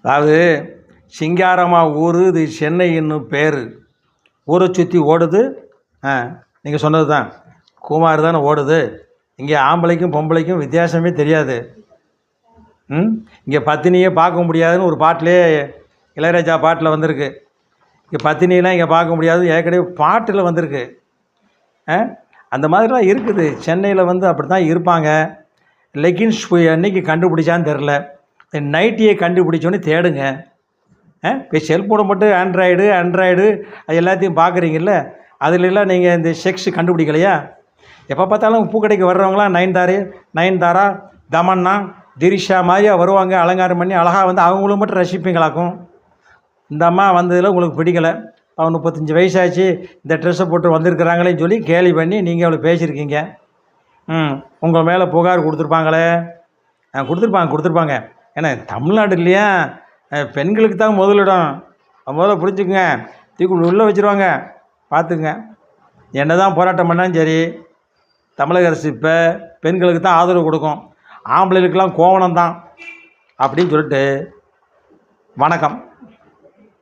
அதாவது சிங்காரமாக ஊர் இது சென்னைன்னு பேர். ஊரை சுற்றி ஓடுது. நீங்கள் சொன்னது தான், குமார் தானே ஓடுது. இங்கே ஆம்பளைக்கும் பொம்பளைக்கும் வித்தியாசமே தெரியாது. இங்கே பத்தினியே பார்க்க முடியாதுன்னு ஒரு பாட்டிலே, இளையராஜா பாட்டில் வந்திருக்கு. இங்கே பத்தினியெலாம் இங்கே பார்க்க முடியாது ஏற்கனவே பாட்டில் வந்திருக்கு. அந்த மாதிரிலாம் இருக்குது. சென்னையில் அப்படி தான் இருப்பாங்க. லெகின்ஸ் அன்னைக்கு கண்டுபிடிச்சான்னு தெரில, நைட்டியை கண்டுபிடிச்சோன்னே தேடுங்க. இப்போ செல்ஃபோனை மட்டும் ஆண்ட்ராய்டு அது எல்லாத்தையும் பார்க்குறீங்கல்ல, அதுலெல்லாம் நீங்கள் இந்த செக்ஸ் கண்டுபிடிக்கலையா? எப்போ பார்த்தாலும் பூக்கடைக்கு வர்றவங்களாம் நயன்தாரா, தமன்னா, திரிஷா மாதிரியா வருவாங்க. அலங்காரம் பண்ணி அழகாக அவங்களும் மட்டும் ரசிப்பீங்களாக்கும். இந்த அம்மா வந்ததில் உங்களுக்கு பிடிக்கலை. அவன் 35 வயசாச்சு, இந்த ட்ரெஸ்ஸை போட்டு வந்திருக்கிறாங்களேன்னு சொல்லி கேலி பண்ணி நீங்கள் அவளை பேசியிருக்கீங்க. உங்கள் மேலே புகார் கொடுத்துருப்பாங்க. ஏன்னா தமிழ்நாடு இல்லையா, பெண்களுக்கு தான் முதலிடம். முதல்ல புரிஞ்சுக்குங்க, தூக்கி உள்ளே வச்சுருவாங்க, பார்த்துக்குங்க. என்ன தான் போராட்டம் பண்ணாலும் சரி, தமிழக அரசு இப்போ பெண்களுக்கு தான் ஆதரவு கொடுக்கும். ஆம்பளைகளுக்கெல்லாம் கோவணம் தான் அப்படின்னு சொல்லிட்டு வணக்கம்.